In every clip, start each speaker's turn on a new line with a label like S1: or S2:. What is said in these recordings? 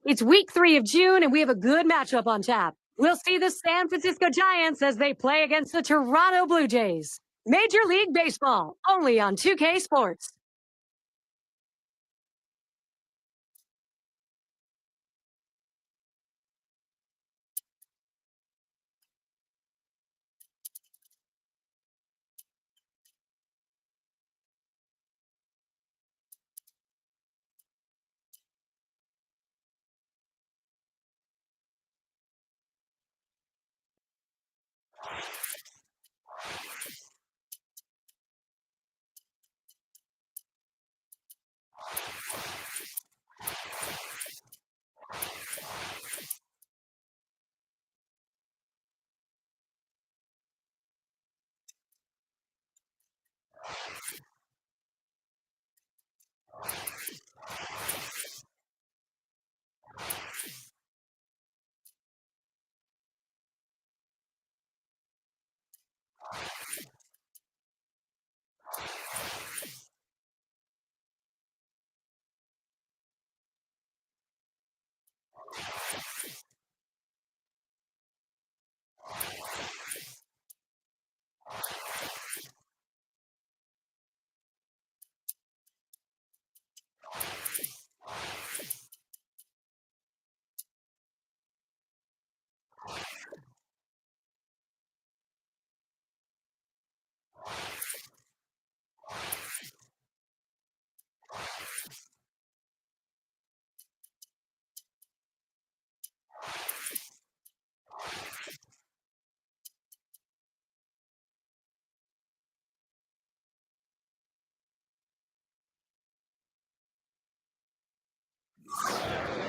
S1: It's week 3 of June, and we have a good matchup on tap. We'll see the San Francisco Giants as they play against the Toronto Blue Jays. Major League Baseball, only on 2K Sports.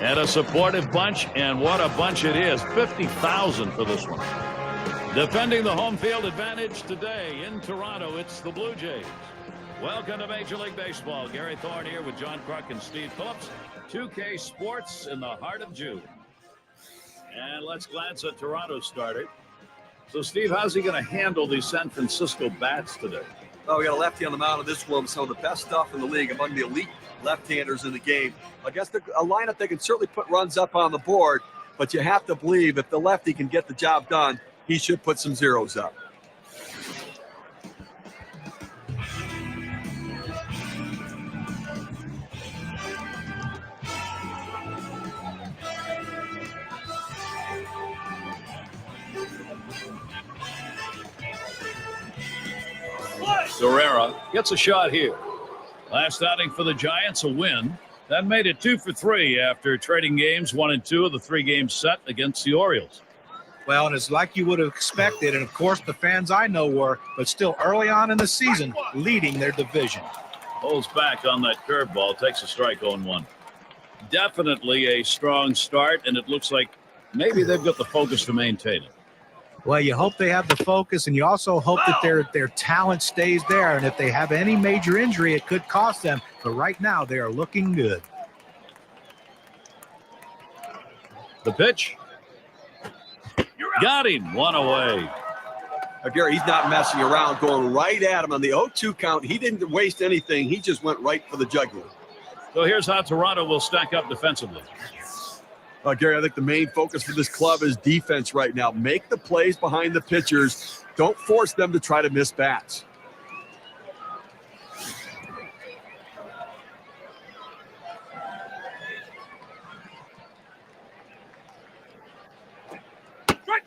S2: And a supportive bunch, and what a bunch it is. 50,000 for this one. Defending the home field advantage today in Toronto, it's the Blue Jays. Welcome to Major League Baseball. Gary Thorne here with John Kruk and Steve Phillips. 2K Sports in the heart of June. And let's glance at Toronto's starter. So, Steve, how's he going to handle these San Francisco bats today?
S3: Oh, we got a lefty on the mound in this one. Some of the best stuff in the league among the elite left-handers in the game. I guess a lineup that can certainly put runs up on the board, but you have to believe if the lefty can get the job done, he should put some zeros up.
S2: Guerrero gets a shot here. Last outing for the Giants, a win. That made it 2 for 3 after trading games 1 and 2 of the 3-game set against the Orioles.
S4: Well, and it's like you would have expected, and of course the fans I know were, but still early on in the season, leading their division.
S2: Holds back on that curveball, takes a strike on 1. Definitely a strong start, and it looks like maybe they've got the focus to maintain it.
S4: Well, you hope they have the focus, and you also hope that their talent stays there. And if they have any major injury, it could cost them. But right now, they are looking good.
S2: The pitch. Got him. 1 away.
S3: Gary, he's not messing around, going right at him on the 0-2 count. He didn't waste anything. He just went right for the jugular.
S2: So here's how Toronto will stack up defensively.
S3: Gary, I think the main focus for this club is defense right now. Make the plays behind the pitchers. Don't force them to try to miss bats.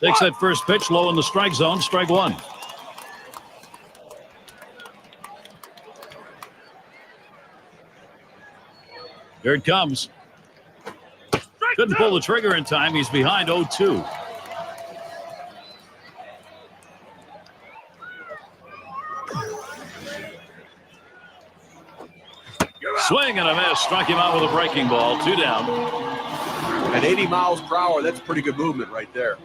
S2: Takes that first pitch low in the strike zone, strike 1. Here it comes. Couldn't pull the trigger in time. He's behind 0-2. Swing and a miss. Struck him out with a breaking ball. 2 down.
S3: At 80 miles per hour, that's pretty good movement right there.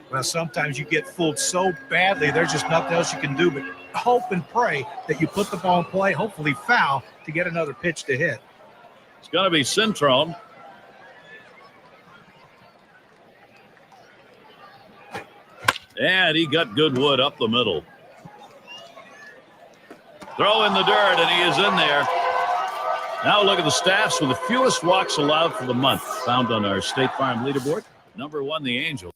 S4: Well, sometimes you get fooled so badly, there's just nothing else you can do but hope and pray that you put the ball in play, hopefully foul, to get another pitch to hit.
S2: It's going to be Centron. And he got good wood up the middle. Throw in the dirt, and he is in there. Now look at the stats with the fewest walks allowed for the month, found on our State Farm leaderboard. Number 1, the Angels.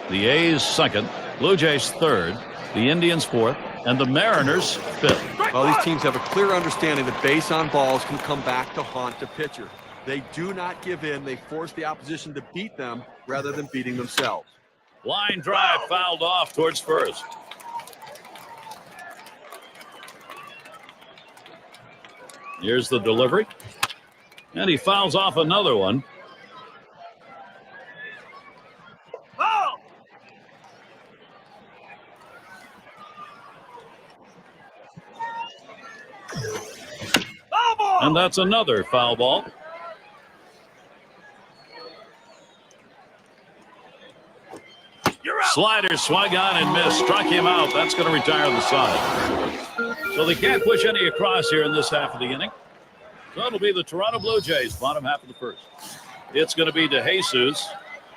S2: The A's second, Blue Jays third, the Indians fourth, and the Mariners fifth.
S3: Well, these teams have a clear understanding that base on balls can come back to haunt the pitcher. They do not give in. They force the opposition to beat them rather than beating themselves.
S2: Line drive fouled off towards first. Here's the delivery. And he fouls off another one. And that's another foul ball. Slider swung on and missed. Struck him out. That's going to retire the side. So they can't push any across here in this half of the inning. So it'll be the Toronto Blue Jays, bottom half of the first. It's going to be DeJesus.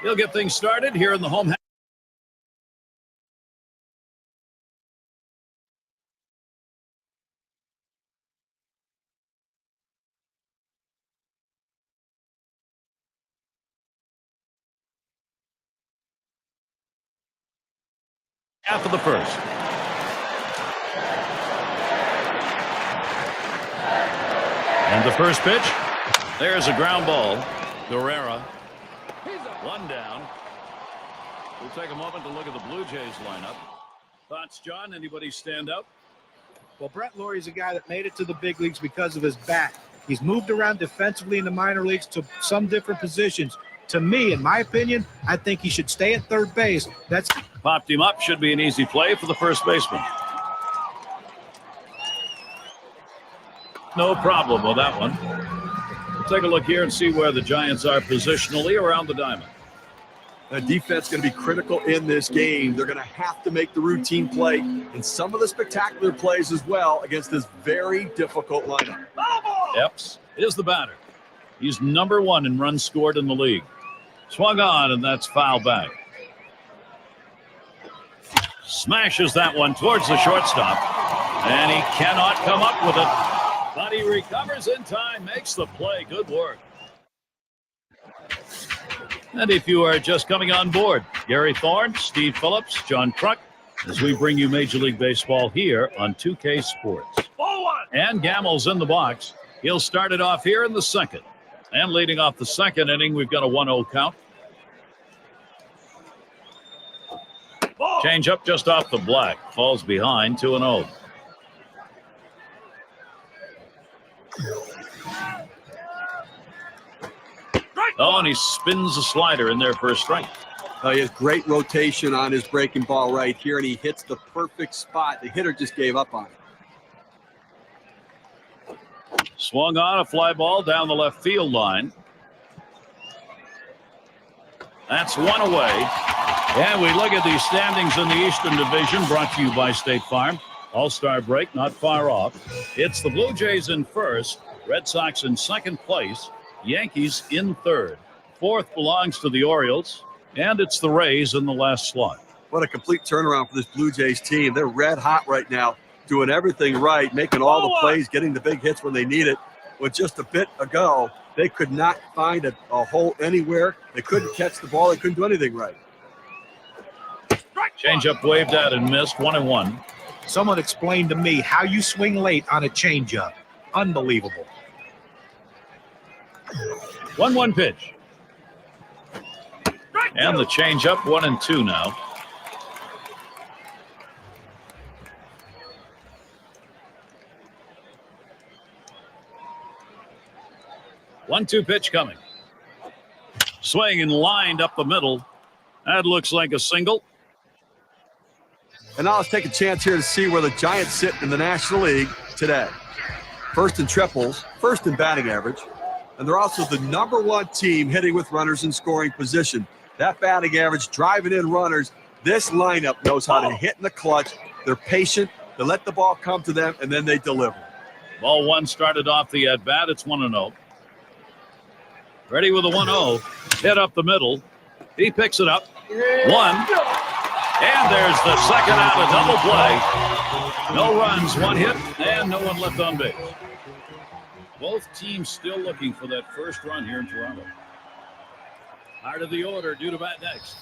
S2: He'll get things started here in the home half. Half of the first. And the first pitch. There's a ground ball. Guerrera. 1 down. We'll take a moment to look at the Blue Jays lineup. Thoughts, John? Anybody stand out?
S4: Well, Brett Laurie's a guy that made it to the big leagues because of his bat. He's moved around defensively in the minor leagues to some different positions. To me, in my opinion, I think he should stay at third base. That's
S2: popped him up. Should be an easy play for the first baseman. No problem with that one. We'll take a look here and see where the Giants are positionally around the diamond.
S3: The defense is going to be critical in this game. They're going to have to make the routine play and some of the spectacular plays as well against this very difficult lineup.
S2: Epps is the batter. He's number 1 in runs scored in the league. Swung on, and that's foul back. Smashes that one towards the shortstop, and he cannot come up with it. But he recovers in time, makes the play. Good work. And if you are just coming on board, Gary Thorne, Steve Phillips, John Truck, as we bring you Major League Baseball here on 2K Sports. And Gammel's in the box. He'll start it off here in the second. And leading off the second inning, we've got a 1-0 count. Change up just off the black. Falls behind 2-0. Oh, and he spins a slider in there for a strike.
S3: He has great rotation on his breaking ball right here, and he hits the perfect spot. The hitter just gave up on it.
S2: Swung on a fly ball down the left field line. That's one away. And we look at the standings in the Eastern Division, brought to you by State Farm. All-Star break not far off. It's the Blue Jays in first, Red Sox in second place, Yankees in third. Fourth belongs to the Orioles, and it's the Rays in the last slot.
S3: What a complete turnaround for this Blue Jays team. They're red hot right now, doing everything right, making all the plays, getting the big hits when they need it. With just a bit ago, they could not find a hole anywhere. They couldn't catch the ball. They couldn't do anything right.
S2: Changeup waved at and missed. 1-1.
S4: Someone explained to me how you swing late on a changeup. Unbelievable.
S2: 1-1 pitch. And the changeup 1-2 now. 1-2 pitch coming. Swing and lined up the middle. That looks like a single.
S3: And now let's take a chance here to see where the Giants sit in the National League today. First in triples, first in batting average, and they're also the #1 team hitting with runners in scoring position. That batting average, driving in runners, this lineup knows how to hit in the clutch. They're patient, they let the ball come to them, and then they deliver.
S2: Ball one started off the at-bat. It's 1-0. Ready with a 1-0. Hit up the middle. He picks it up. One. And there's the second out of double play. No runs, one hit, and no one left on base. Both teams still looking for that first run here in Toronto. Heart of the order, due to bat next.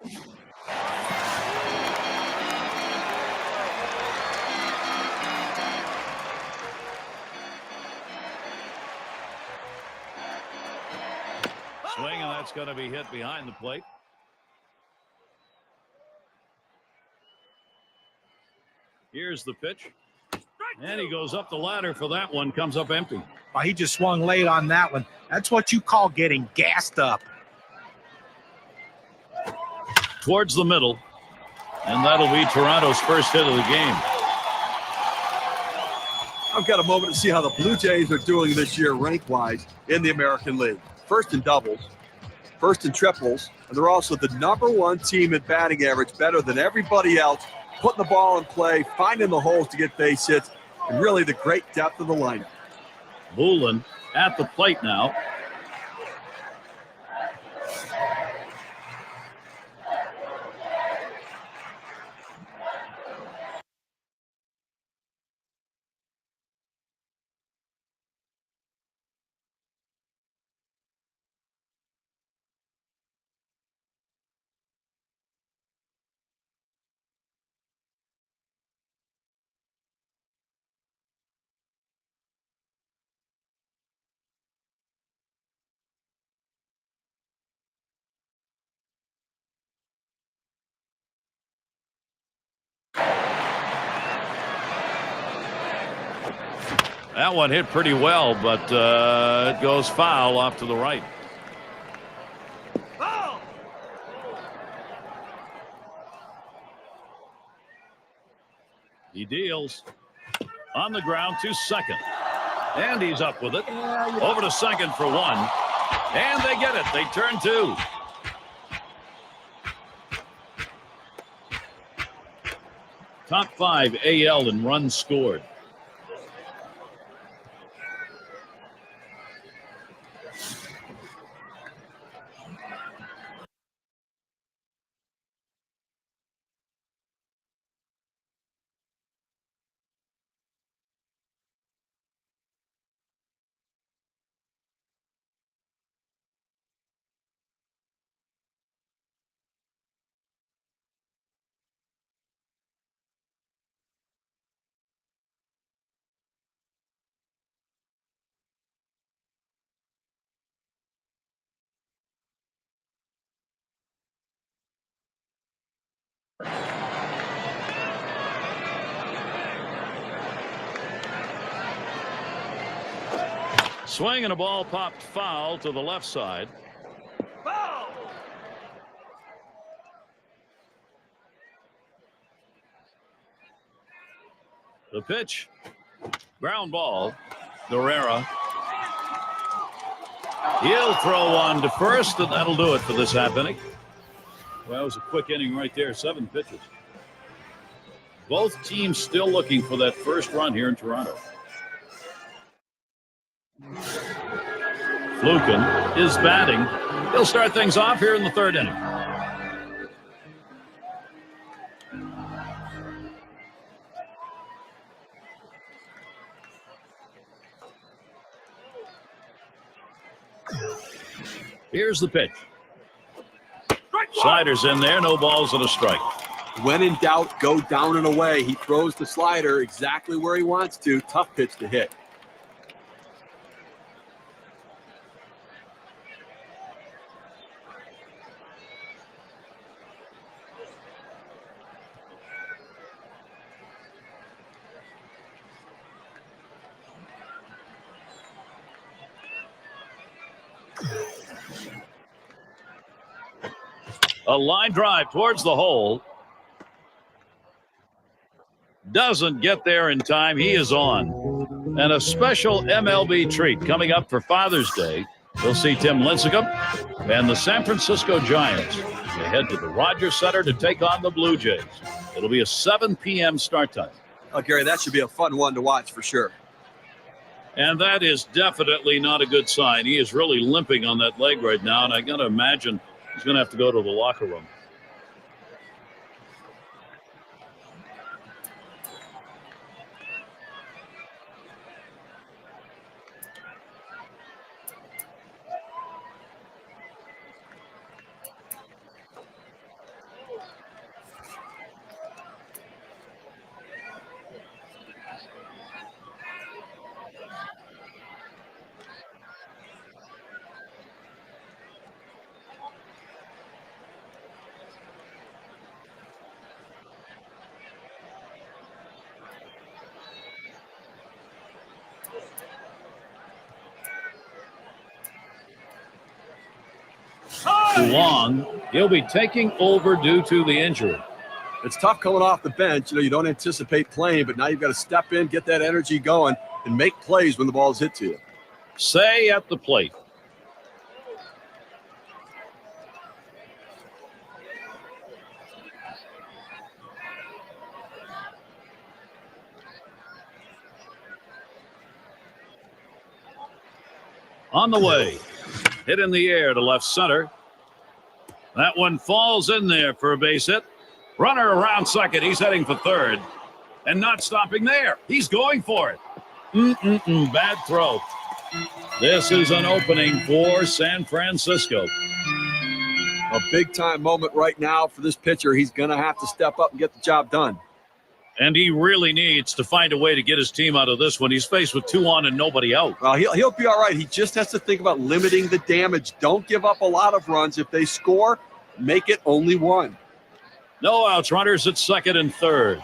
S2: Swing, and that's going to be hit behind the plate. Here's the pitch. And he goes up the ladder for that one. Comes up empty.
S4: Oh, he just swung late on that one. That's what you call getting gassed up.
S2: Towards the middle. And that'll be Toronto's first hit of the game.
S3: I've got a moment to see how the Blue Jays are doing this year rank-wise in the American League. First in doubles, first in triples, and they're also the #1 team in batting average, better than everybody else, putting the ball in play, finding the holes to get base hits, and really the great depth of the lineup.
S2: Bullen at the plate now. That one hit pretty well, but it goes foul off to the right. He deals on the ground to second. And he's up with it. Over to second for one. And they get it. They turn two. Top 5 AL in runs scored. Swing and a ball popped foul to the left side. Foul! The pitch. Ground ball. Guerrera. He'll throw on to first, and that'll do it for this half inning. Well, that was a quick inning right there. 7 pitches. Both teams still looking for that first run here in Toronto. Fluken is batting. He'll start things off here in the 3rd inning. Here's the pitch. Sliders in there, no balls and a strike.
S3: When in doubt, go down and away. He throws the slider exactly where he wants to. Tough pitch to hit.
S2: A line drive towards the hole. Doesn't get there in time. He is on. And a special MLB treat coming up for Father's Day. We'll see Tim Lincecum and the San Francisco Giants. They head to the Rogers Center to take on the Blue Jays. It'll be a 7 p.m. start time.
S3: Oh, Gary, that should be a fun one to watch for sure.
S2: And that is definitely not a good sign. He is really limping on that leg right now, and I got to imagine he's going to have to go to the locker room. too long. He'll be taking over due to the injury.
S3: It's tough coming off the bench. You don't anticipate playing, but now you've got to step in, get that energy going, and make plays when the ball is hit to you.
S2: Say at the plate. On the way. Hit in the air to left center. That one falls in there for a base hit. Runner around second. He's heading for third. And not stopping there. He's going for it. Bad throw. This is an opening for San Francisco.
S3: A big-time moment right now for this pitcher. He's going to have to step up and get the job done.
S2: And he really needs to find a way to get his team out of this one. He's faced with 2 on and nobody out.
S3: Well, he'll be all right. He just has to think about limiting the damage. Don't give up a lot of runs. If they score, make it only 1.
S2: No outs. Runners at second and third.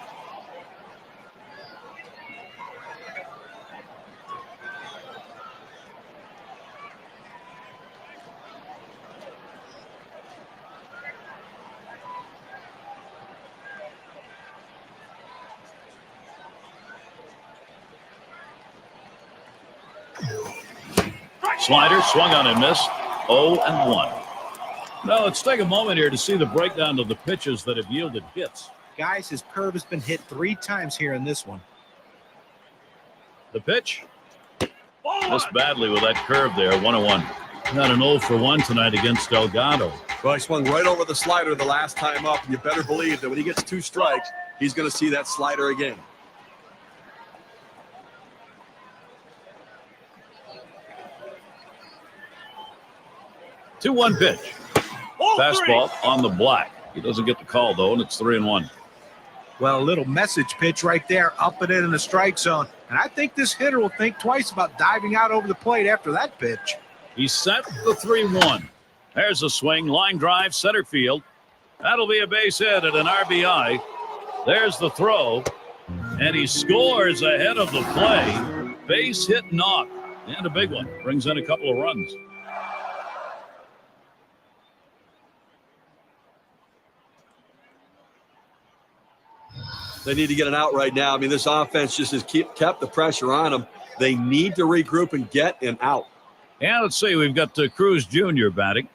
S2: Slider swung on and missed. 0-1. Now let's take a moment here to see the breakdown of the pitches that have yielded hits.
S4: Guys, his curve has been hit 3 times here in this one.
S2: The pitch. Missed badly with that curve there. 1-1. Not an 0 for 1 tonight against Delgado.
S3: Well, he swung right over the slider the last time up, and you better believe that when he gets 2 strikes, he's going to see that slider again.
S2: 2-1 pitch. Fastball on the black. He doesn't get the call, though, and it's 3-1.
S4: Well, a little message pitch right there, up and in the strike zone. And I think this hitter will think twice about diving out over the plate after that pitch.
S2: He set the 3-1. There's a swing, line drive, center field. That'll be a base hit at an RBI. There's the throw, and he scores ahead of the play. Base hit knock, and a big one. Brings in a couple of runs.
S3: They need to get an out right now. I mean, this offense just has kept the pressure on them. They need to regroup and get an out.
S2: And let's see, we've got Cruz Jr. batting.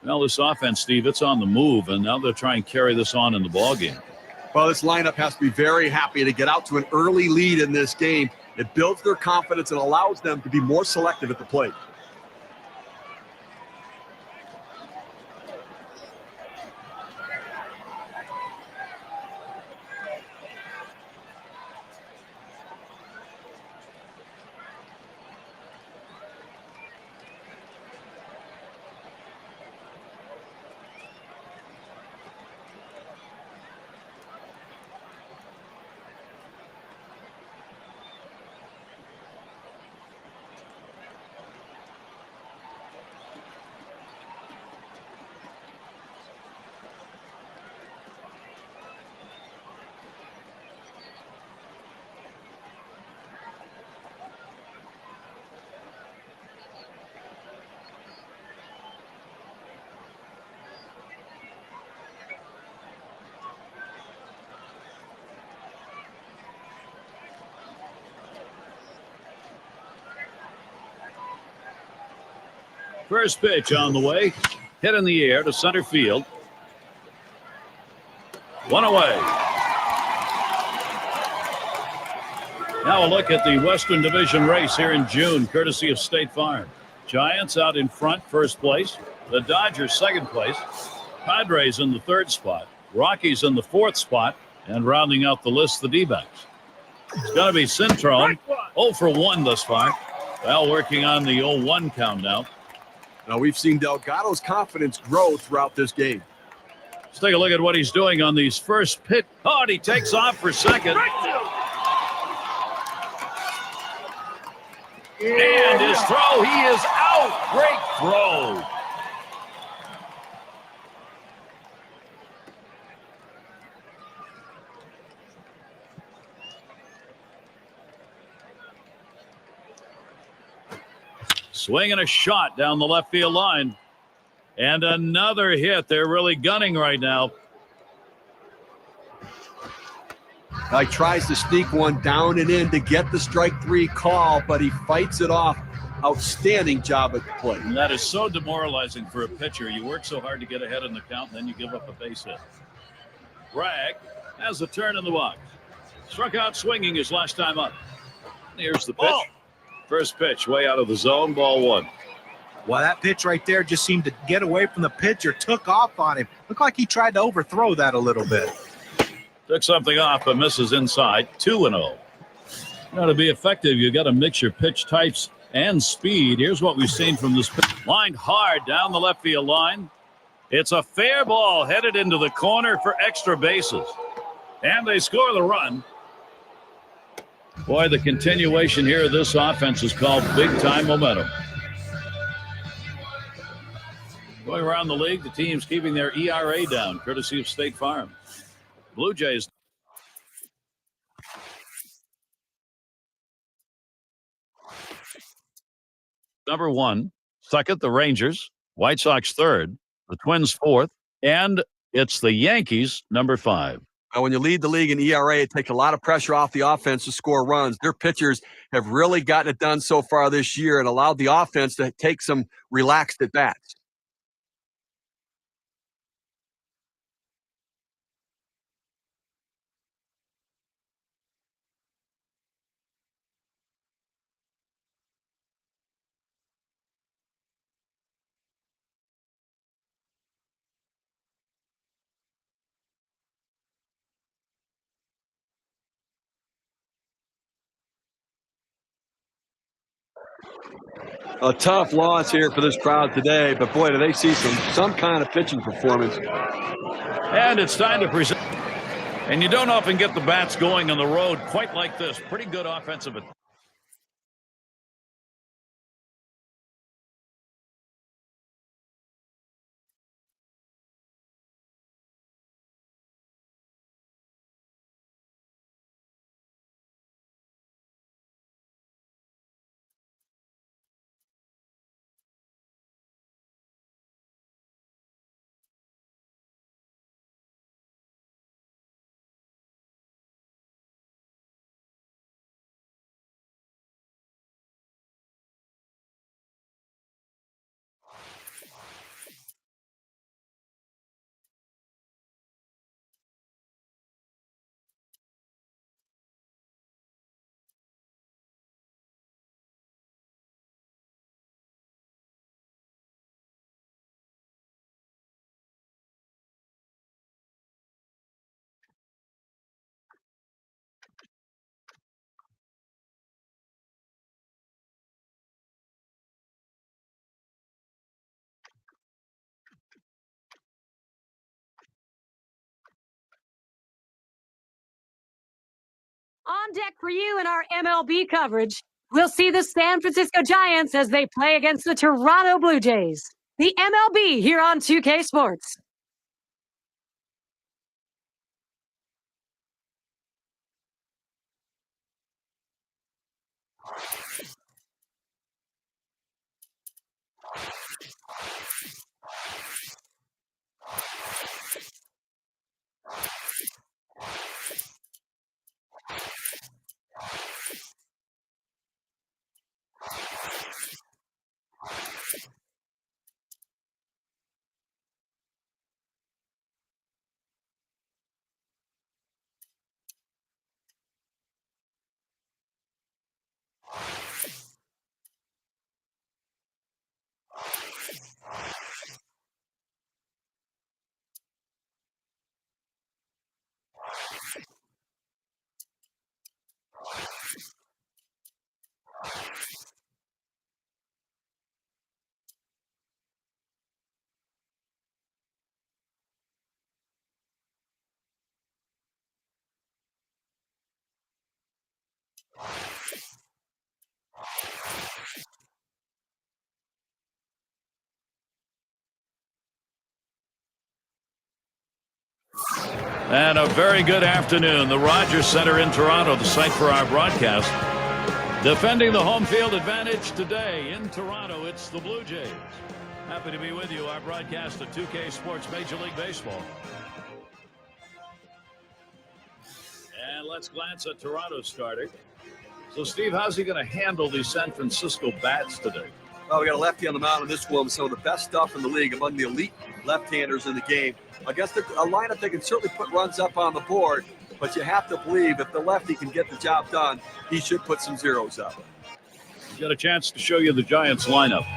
S2: Well, this offense, Steve, it's on the move, and now they're trying to carry this on in the ballgame.
S3: Well, this lineup has to be very happy to get out to an early lead in this game. It builds their confidence and allows them to be more selective at the plate.
S2: First pitch on the way. Hit in the air to center field. 1 away. Now a look at the Western Division race here in June, courtesy of State Farm. Giants out in front, first place. The Dodgers, second place. Padres in the third spot. Rockies in the fourth spot. And rounding out the list, the D-backs. It's going to be Cintrone. 0 for 1 thus far. Well, working on the 0-1 count now.
S3: Now, we've seen Delgado's confidence grow throughout this game.
S2: Let's take a look at what he's doing on these first pitch. Oh, and he takes off for second. And his throw, he is out. Great throw. Swing and a shot down the left field line. And another hit. They're really gunning right now.
S3: He tries to sneak one down and in to get the strike 3 call, but he fights it off. Outstanding job at the plate.
S2: And that is so demoralizing for a pitcher. You work so hard to get ahead in the count, and then you give up a base hit. Bragg has a turn in the box. Struck out swinging his last time up. Here's the pitch. First pitch, way out of the zone, ball 1.
S4: Well, that pitch right there just seemed to get away from the pitcher, took off on him. Looked like he tried to overthrow that a little bit.
S2: Took something off, but misses inside. 2-0. Now, to be effective, you got to mix your pitch types and speed. Here's what we've seen from this pitch. Lined hard down the left field line. It's a fair ball headed into the corner for extra bases. And they score the run. Boy, the continuation here of this offense is called big-time momentum. Going around the league, the teams keeping their ERA down, courtesy of State Farm. Blue Jays. Number 1, second, the Rangers, White Sox third, the Twins fourth, and it's the Yankees number 5.
S3: Now, when you lead the league in ERA, it takes a lot of pressure off the offense to score runs. Their pitchers have really gotten it done so far this year and allowed the offense to take some relaxed at bats. A tough loss here for this crowd today, but boy, do they see some kind of pitching performance.
S2: And it's time to present. And you don't often get the bats going on the road quite like this. Pretty good offensive.
S1: On deck for you in our MLB coverage, we'll see the San Francisco Giants as they play against the Toronto Blue Jays. The MLB here on 2K Sports.
S2: And a very good afternoon. The Rogers Center in Toronto, the site for our broadcast. Defending the home field advantage today in Toronto, it's the Blue Jays. Happy to be with you. Our broadcast of 2K Sports Major League Baseball. And let's glance at Toronto's starter. So, Steve, how's he going to handle these San Francisco bats today?
S3: Well, we got a lefty on the mound in this one, some of the best stuff in the league among the elite left-handers in the game. I guess a lineup that can certainly put runs up on the board, but you have to believe if the lefty can get the job done, he should put some zeros up.
S2: We've got a chance to show you the Giants lineup.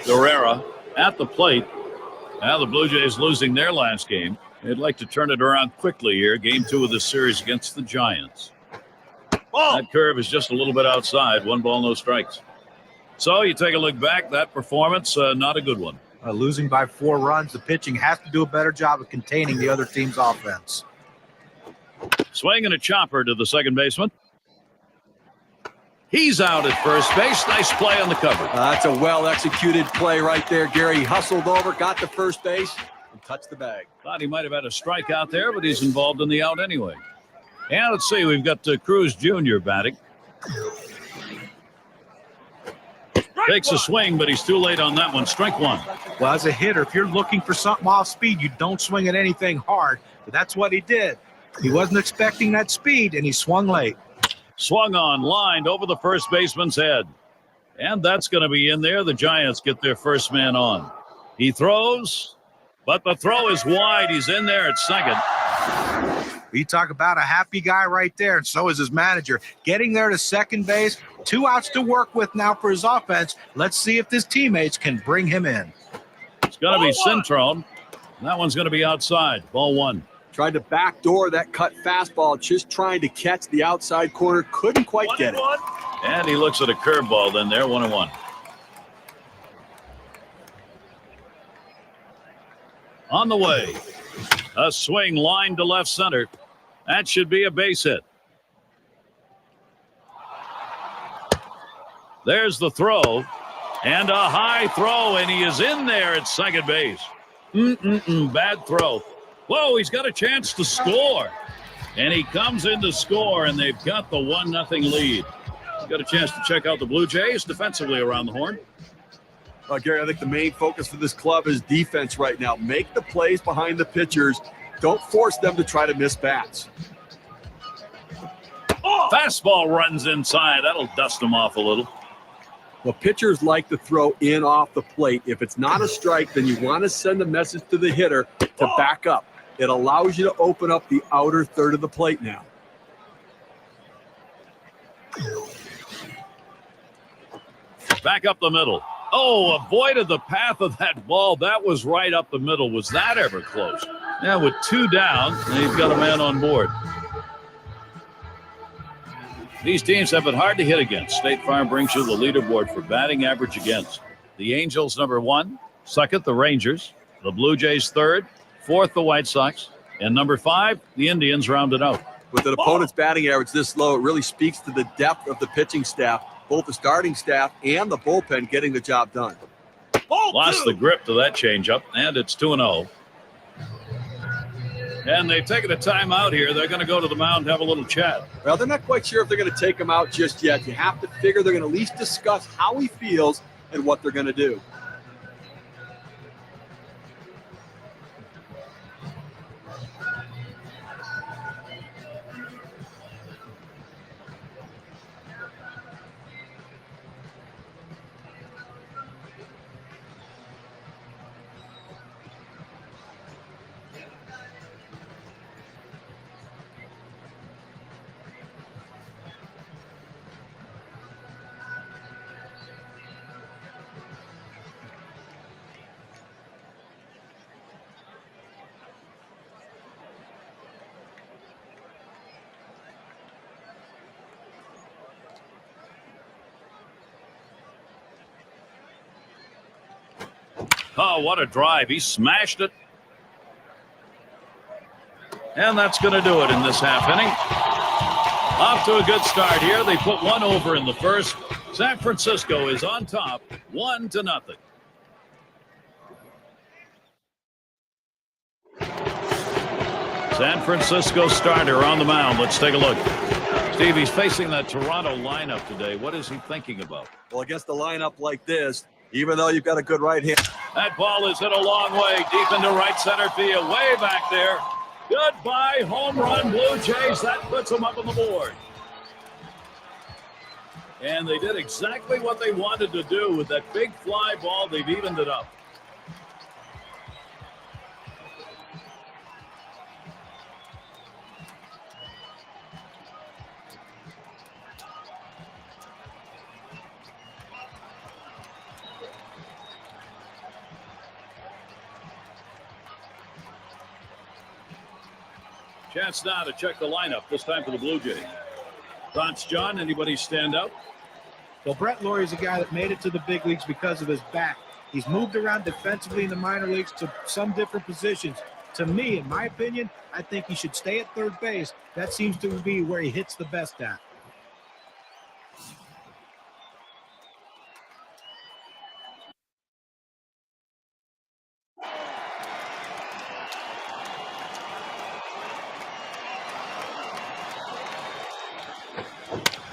S2: Guerrera at the plate. Now the Blue Jays losing their last game. They'd like to turn it around quickly here. Game 2 of this series against the Giants. That curve is just a little bit outside. 1 ball, no strikes. So you take a look back. That performance, not a good one.
S4: Losing by 4 runs, the pitching has to do a better job of containing the other team's offense.
S2: Swing and a chopper to the second baseman. He's out at first base. Nice play on the cover.
S3: That's a well-executed play right there, Gary. He hustled over, got to first base, and touched the bag.
S2: Thought he might have had a strikeout there, but he's involved in the out anyway. And let's see, we've got Cruz Jr. batting. Takes a swing, but he's too late on that one. Strike 1.
S4: Well, as a hitter, if you're looking for something off speed, you don't swing at anything hard. But that's what he did. He wasn't expecting that speed, and he swung late.
S2: Swung on, lined over the first baseman's head. And that's going to be in there. The Giants get their first man on. He throws, but the throw is wide. He's in there at second.
S4: We talk about a happy guy right there, and so is his manager. Getting there to second base, 2 outs to work with now for his offense. Let's see if his teammates can bring him in.
S2: It's going to be Cintrone. That one's going to be outside. Ball 1.
S3: Tried to backdoor that cut fastball, just trying to catch the outside corner. Couldn't quite get it.
S2: And he looks at a curveball then there, 1-1. On the way. A swing line to left center. That should be a base hit. There's the throw. And a high throw, and he is in there at second base. Bad throw. Whoa, he's got a chance to score. And he comes in to score, and they've got the 1-0 lead. Got a chance to check out the Blue Jays defensively around the horn.
S3: Gary, I think the main focus for this club is defense right now. Make the plays behind the pitchers. Don't force them to try to miss bats.
S2: Fastball runs inside. That'll dust him off a little.
S3: Well, pitchers like to throw in off the plate. If it's not a strike, then you want to send a message to the hitter to back up. It allows you to open up the outer third of the plate now.
S2: Back up the middle. Oh, avoided the path of that ball. That was right up the middle. Was that ever close? Yeah, with 2 down, and he's got a man on board. These teams have been hard to hit against. State Farm brings you the leaderboard for batting average against. The Angels, number 1. Second, the Rangers. The Blue Jays, 3rd. 4th, the White Sox. And number 5, the Indians rounded out.
S3: With an opponent's batting average this low, it really speaks to the depth of the pitching staff, both the starting staff and the bullpen getting the job done.
S2: Lost the grip to that changeup, and it's 2-0. And they've taken a timeout here. They're going to go to the mound and have a little chat.
S3: Well, they're not quite sure if they're going to take him out just yet. You have to figure they're going to at least discuss how he feels and what they're going to do.
S2: Oh, what a drive. He smashed it. And that's going to do it in this half inning. Off to a good start here. They put 1 over in the first. San Francisco is on top, 1-0. San Francisco starter on the mound. Let's take a look. Steve, he's facing that Toronto lineup today. What is he thinking about?
S3: Well, against a lineup like this, even though you've got a good right hand.
S2: That ball is hit a long way, deep into right center field, way back there. Goodbye, home run, Blue Jays. That puts them up on the board. And they did exactly what they wanted to do with that big fly ball. They've evened it up. Chance now to check the lineup, this time for the Blue Jays. Thoughts, John? Anybody stand out?
S4: Well, Brett Laurie is a guy that made it to the big leagues because of his bat. He's moved around defensively in the minor leagues to some different positions. To me, in my opinion, I think he should stay at third base. That seems to be where he hits the best at.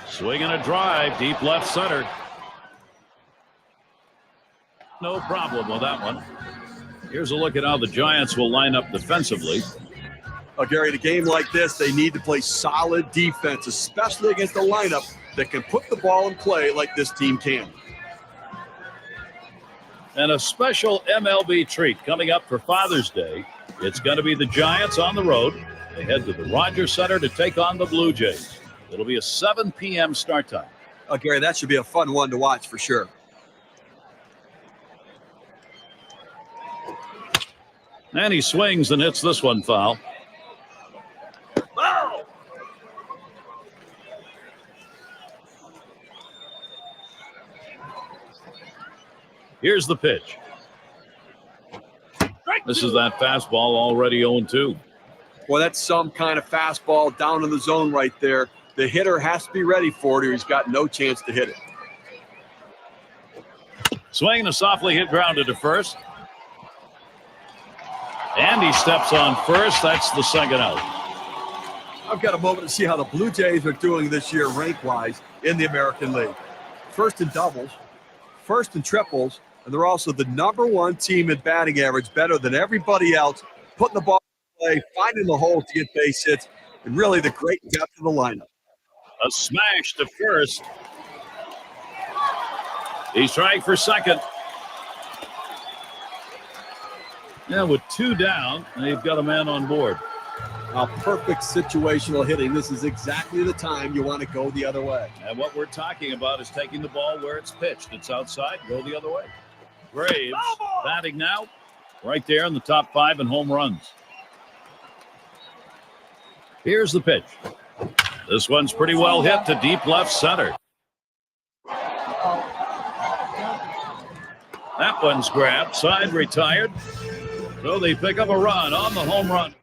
S2: Swinging a drive, deep left center. No problem with that one. Here's a look at how the Giants will line up defensively.
S3: Gary, in a game like this, they need to play solid defense, especially against a lineup that can put the ball in play like this team can.
S2: And a special MLB treat coming up for Father's Day. It's going to be the Giants on the road. They head to the Rogers Center to take on the Blue Jays. It'll be a 7 p.m. start time.
S3: Gary, that should be a fun one to watch for sure.
S2: And he swings and hits this one foul.
S3: Wow.
S2: Here's the pitch. This is that fastball already 0-2.
S3: Well, that's some kind of fastball down in the zone right there. The hitter has to be ready for it or he's got no chance to hit it.
S2: Swinging a softly hit grounder to first. And he steps on first. That's the second out.
S3: I've got a moment to see how the Blue Jays are doing this year rank-wise in the American League. First in doubles, first in triples, and they're also the #1 team in batting average, better than everybody else, putting the ball in play, finding the holes to get base hits, and really the great depth of the lineup.
S2: A smash to first. He's trying for second. Yeah, with 2 down, they've got a man on board.
S3: Perfect situational hitting. This is exactly the time you want to go the other way.
S2: And what we're talking about is taking the ball where it's pitched. It's outside, go the other way. Graves batting now, right there in the top 5 in home runs. Here's the pitch. This one's pretty well hit to deep left center. That one's grabbed, side retired. So they pick up a run on the home run.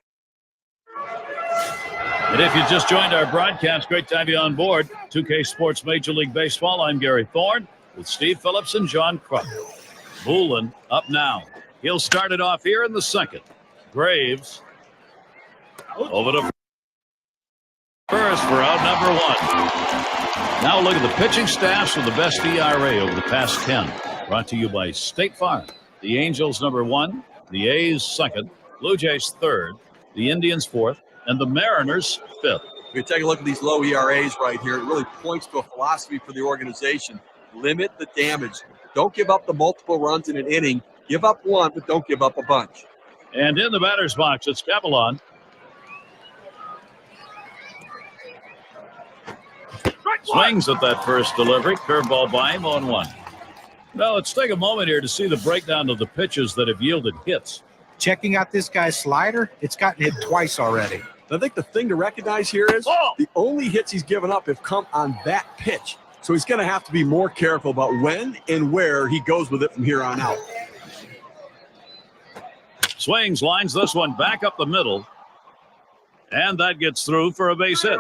S2: And if you just joined our broadcast, great to have you on board. 2K Sports Major League Baseball. I'm Gary Thorne with Steve Phillips and John Kruk. Boulin up now. He'll start it off here in the second. Graves over to first for out number 1. Now look at the pitching staffs with the best ERA over the past 10. Brought to you by State Farm. The Angels #1, the A's 2nd, Blue Jays 3rd, the Indians 4th, and the Mariners 5th.
S3: If you take a look at these low ERAs right here, it really points to a philosophy for the organization. Limit the damage. Don't give up the multiple runs in an inning. Give up one, but don't give up a bunch.
S2: And in the batter's box, it's Capelon. Swings at that first delivery. Curveball by him on 1. Now, let's take a moment here to see the breakdown of the pitches that have yielded hits.
S4: Checking out this guy's slider, it's gotten hit twice already.
S3: I think the thing to recognize here is the only hits he's given up have come on that pitch. So he's going to have to be more careful about when and where he goes with it from here on out.
S2: Swings, lines this one back up the middle. And that gets through for a base hit.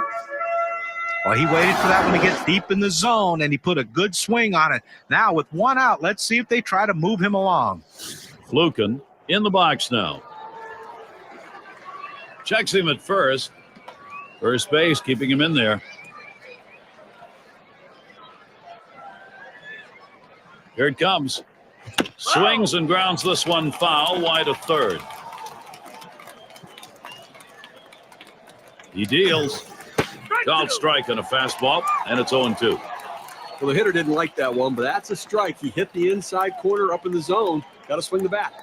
S4: Well, he waited for that one to get deep in the zone, and he put a good swing on it. Now, with 1 out, let's see if they try to move him along.
S2: Fluken in the box now. Checks him at first. First base, keeping him in there. Here it comes. Swings and grounds this one foul, wide of third. He deals. Called strike on a fastball, and it's 0-2.
S3: Well, the hitter didn't like that one, but that's a strike. He hit the inside corner up in the zone. Got to swing the bat.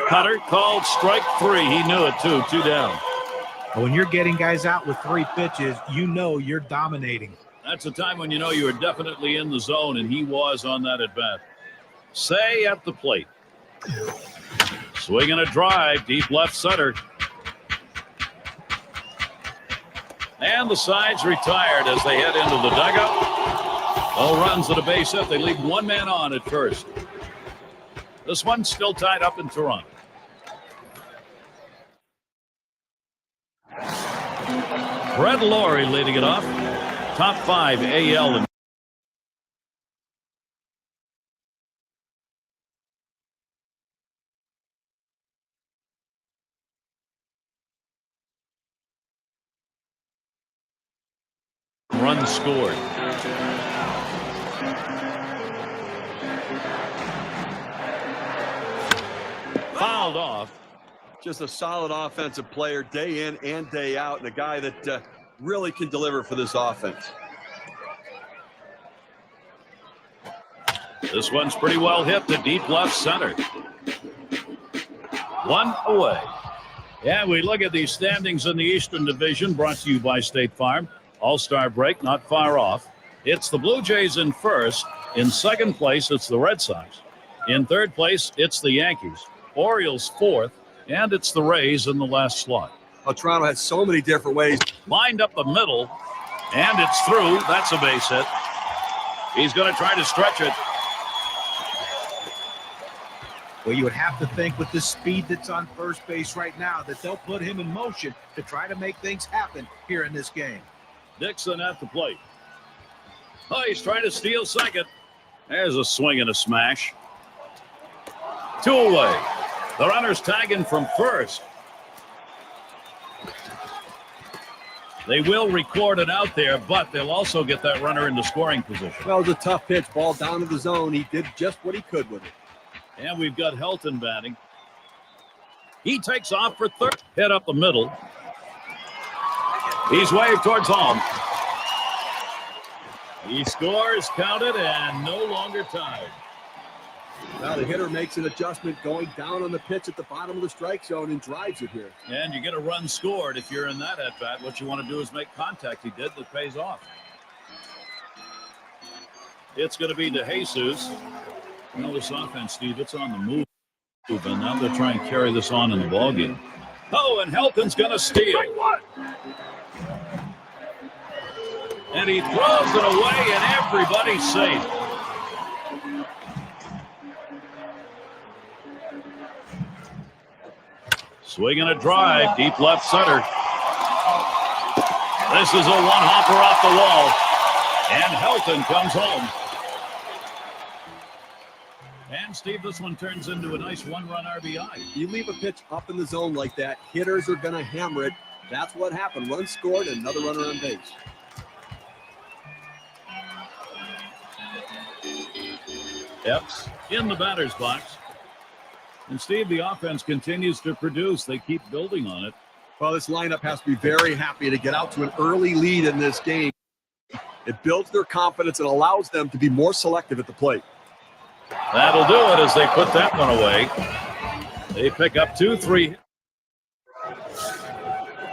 S2: Cutter called strike 3. He knew it, too. 2 down.
S4: When you're getting guys out with 3 pitches, you know you're dominating.
S2: That's a time when you know you are definitely in the zone, and he was on that at-bat. Say at the plate. Swinging a drive, deep left center. And the side's retired as they head into the dugout. No runs at a base hit. They leave one man on at first. This one's still tied up in Toronto. Brett Laurie leading it off. Top 5 AL. Run scored. Fouled off.
S3: Just a solid offensive player day in and day out, and a guy that really can deliver for this offense.
S2: This one's pretty well hit to deep left center. 1 away. Yeah, we look at these standings in the Eastern Division, brought to you by State Farm. All-Star break, not far off. It's the Blue Jays in first. In second place, it's the Red Sox. In third place, it's the Yankees. Orioles fourth, and it's the Rays in the last slot.
S3: Toronto has so many different ways.
S2: Lined up the middle, and it's through. That's a base hit. He's going to try to stretch it.
S4: Well, you would have to think with the speed that's on first base right now that they'll put him in motion to try to make things happen here in this game.
S2: Dixon at the plate. Oh, he's trying to steal second. There's a swing and a smash. 2 away. The runner's tagging from first. They will record it out there, but they'll also get that runner into scoring position.
S3: Well, it was a tough pitch. Ball down to the zone. He did just what he could with it.
S2: And we've got Helton batting. He takes off for third. Hit up the middle. He's waved towards home. He scores, counted, and no longer tied.
S3: Now the hitter makes an adjustment going down on the pitch at the bottom of the strike zone and drives it here.
S2: And you get a run scored if you're in that at-bat. What you want to do is make contact. He did. That pays off. It's going to be DeJesus. You know, this offense, Steve, it's on the move. And now they're trying to carry this on in the ballgame. Oh, and Helton's going to steal. And he throws it away, and everybody's safe. Swinging a drive, deep left center. This is a one-hopper off the wall. And Helton comes home. And, Steve, this one turns into a nice one-run RBI.
S3: You leave a pitch up in the zone like that, hitters are going to hammer it. That's what happened. Run scored, and another runner on base.
S2: Epps in the batter's box. And, Steve, the offense continues to produce. They keep building on it.
S3: Well, this lineup has to be very happy to get out to an early lead in this game. It builds their confidence and allows them to be more selective at the plate.
S2: That'll do it as they put that one away. They pick up 2-3.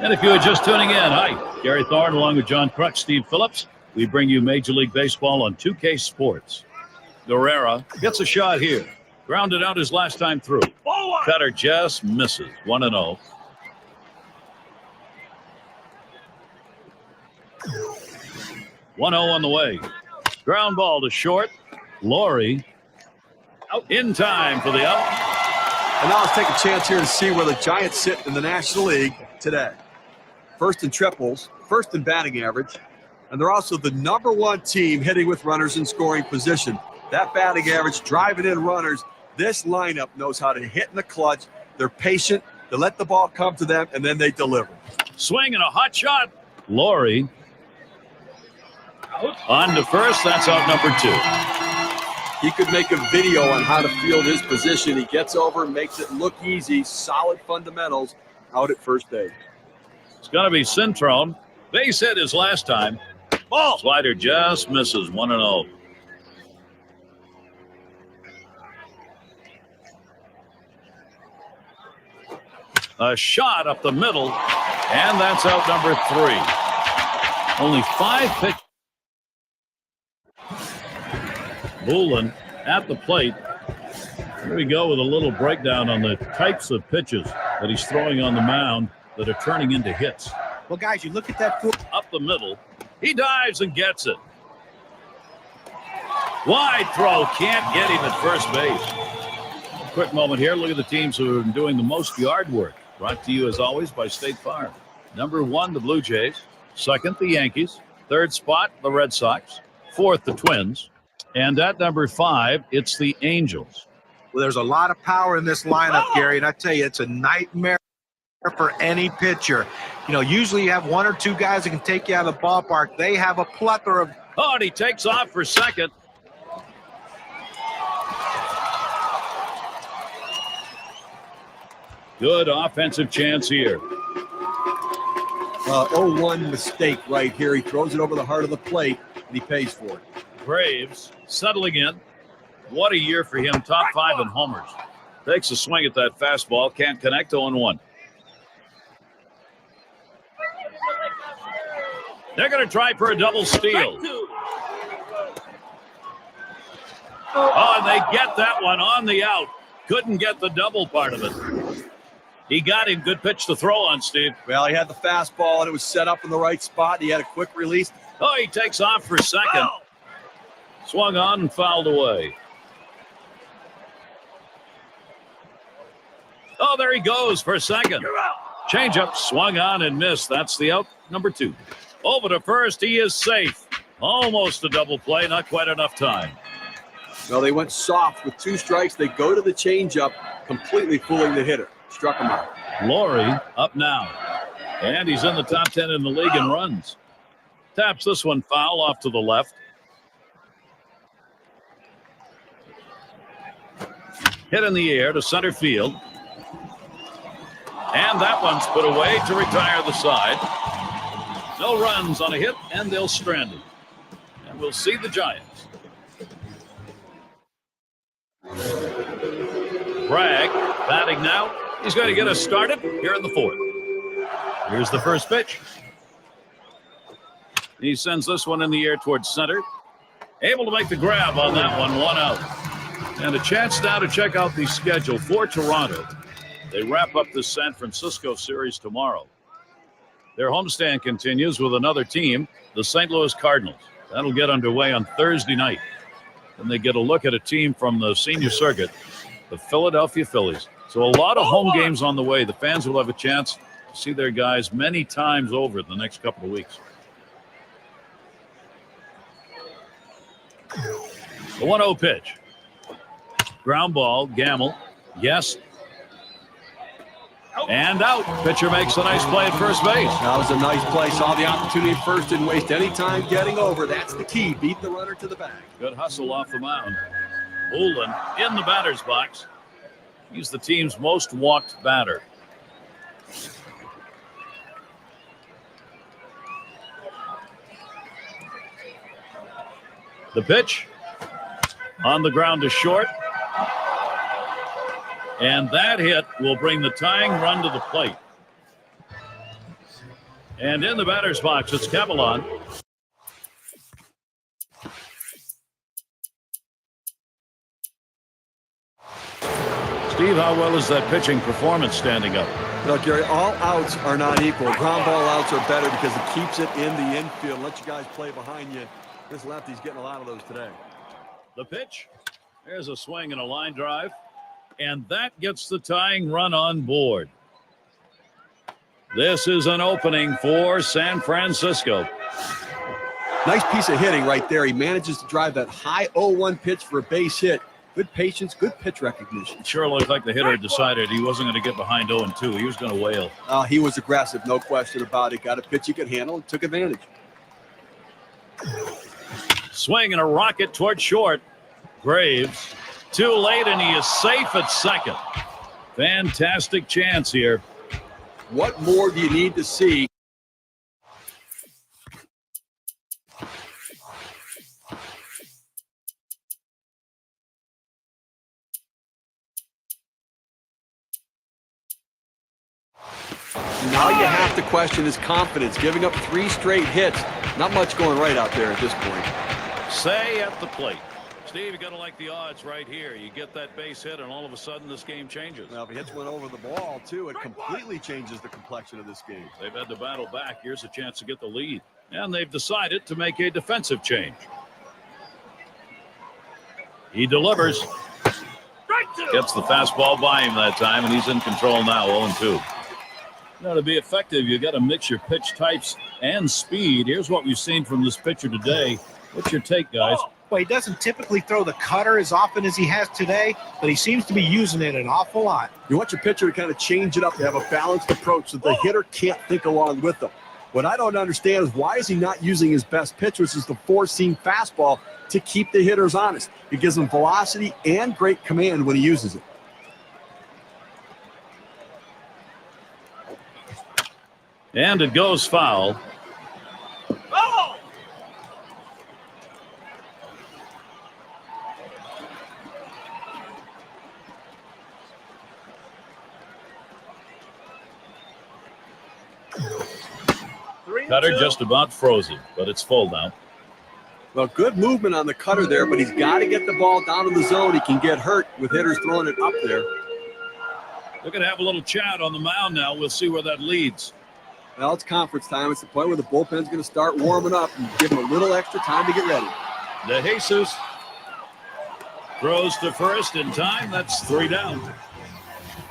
S2: And if you are just tuning in, hi, Gary Thorne along with John Crutch, Steve Phillips. We bring you Major League Baseball on 2K Sports. Guerrera gets a shot here. Grounded out his last time through. Cutter just misses. 1-0. On the way. Ground ball to short. Laurie out in time for the out.
S3: And now let's take a chance here to see where the Giants sit in the National League today. First in triples, first in batting average, and they're also the #1 team hitting with runners in scoring position. That batting average, driving in runners, this lineup knows how to hit in the clutch. They're patient, they let the ball come to them, and then they deliver.
S2: Swing and a hot shot. Laurie on to first. That's out number 2.
S3: He could make a video on how to field his position. He gets over, makes it look easy, solid fundamentals out at first base.
S2: It's going to be Cintrone. Base hit his last time. Ball. Slider just misses 1-0. A shot up the middle, and that's out number 3. Only 5 pitches. Bullen at the plate. Here we go with a little breakdown on the types of pitches that he's throwing on the mound that are turning into hits.
S4: Well, guys, you look at that.
S2: Up the middle. He dives and gets it. Wide throw. Can't get him at first base. Quick moment here. Look at the teams who are doing the most yard work. Brought to you, as always, by State Farm. Number 1, the Blue Jays. Second, the Yankees. Third spot, the Red Sox. Fourth, the Twins. And at number 5, it's the Angels.
S4: Well, there's a lot of power in this lineup, Gary, and I tell you, it's a nightmare for any pitcher. You know, usually you have 1 or 2 guys that can take you out of the ballpark. They have a plethora of...
S2: Oh, and he takes off for second. Good offensive chance here.
S3: 0-1 mistake right here. He throws it over the heart of the plate, and he pays for it.
S2: Graves settling in. What a year for him. Top 5 in homers. Takes a swing at that fastball. Can't connect. 0-1. They're going to try for a double steal. Oh, and they get that one on the out. Couldn't get the double part of it. He got him. Good pitch to throw on, Steve.
S3: Well, he had the fastball, and it was set up in the right spot. He had a quick release.
S2: Oh, he takes off for second. Swung on and fouled away. Oh, there he goes for second. Changeup swung on and missed. That's the out, number 2. Over to first. He is safe. Almost a double play. Not quite enough time.
S3: Well, they went soft with 2 strikes. They go to the changeup, completely fooling the hitter. Struck him out.
S2: Laurie up now. And he's in the top 10 in the league in runs. Taps this one foul off to the left. Hit in the air to center field. And that one's put away to retire the side. No runs on a hit, and they'll strand him. And we'll see the Giants. Bragg batting now. He's going to get us started here in the 4th. Here's the first pitch. He sends this one in the air towards center. Able to make the grab on that one. 1 out. And a chance now to check out the schedule for Toronto. They wrap up the San Francisco series tomorrow. Their homestand continues with another team, the St. Louis Cardinals. That'll get underway on Thursday night. And they get a look at a team from the senior circuit, the Philadelphia Phillies. So a lot of home games on the way. The fans will have a chance to see their guys many times over in the next couple of weeks. The 1-0 pitch. Ground ball, Gamble. Yes. And out. Pitcher makes a nice play at first base.
S3: That was a nice play. Saw the opportunity at first. Didn't waste any time getting over. That's the key. Beat the runner to the bag.
S2: Good hustle off the mound. Olin in the batter's box. He's the team's most walked batter. The pitch on the ground to short. And that hit will bring the tying run to the plate. And in the batter's box, it's Cavalon. Steve, how well is that pitching performance standing up?
S3: No, Gary, all outs are not equal. Ground ball outs are better because it keeps it in the infield. Let you guys play behind you. This lefty's getting a lot of those today.
S2: The pitch. There's a swing and a line drive. and that gets the tying run on board. This is an opening for San Francisco.
S3: Nice piece of hitting right there. He manages to drive that high 0-1 pitch for a base hit. Good patience, good pitch recognition.
S2: It sure looked like the hitter decided he wasn't going to get behind 0-2. He was going to wail.
S3: He was aggressive, no question about it. Got a pitch he could handle and took advantage.
S2: Swing and a rocket toward short. Graves too late, and he is safe at second. Fantastic chance here.
S3: What more do you need to see? Now you have to question his confidence, giving up 3 straight hits. Not much going right out there at this point.
S2: Say at the plate. Steve, you got to like the odds right here. You get that base hit, and all of a sudden this game changes.
S3: Well, if he hits one over the ball, too, it completely changes the complexion of this game.
S2: They've had to battle back. Here's a chance to get the lead. And they've decided to make a defensive change. He delivers. Gets the fastball by him that time, and he's in control now, 0-2. Now, to be effective, you got to mix your pitch types and speed. Here's what we've seen from this pitcher today. What's your take, guys?
S4: Well, he doesn't typically throw the cutter as often as he has today, but he seems to be using it an awful lot.
S3: You want your pitcher to kind of change it up, to have a balanced approach so the hitter can't think along with them. What I don't understand is why is he not using his best pitch, which is the 4-seam fastball, to keep the hitters honest. It gives them velocity and great command when he uses it.
S2: And it goes foul. Cutter just about frozen, but it's full now.
S3: Well, good movement on the cutter there, but he's got to get the ball down in the zone. He can get hurt with hitters throwing it up there.
S2: They're going to have a little chat on the mound now. We'll see where that leads.
S3: Well, it's conference time. It's the point where the bullpen's going to start warming up and give him a little extra time to get ready.
S2: De Jesus throws to first in time. That's 3 down.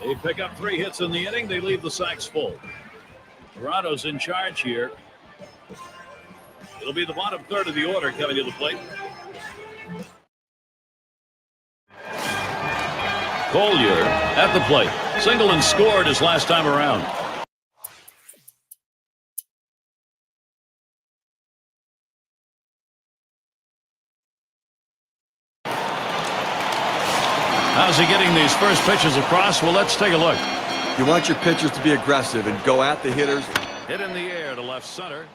S2: They pick up 3 hits in the inning. They leave the sacks full. Toronto's in charge here. It'll be the bottom third of the order coming to the plate. Collier at the plate. Single and scored his last time around. How's he getting these first pitches across? Well, let's take a look.
S3: You want your pitchers to be aggressive and go at the hitters.
S2: Hit in the air to left center.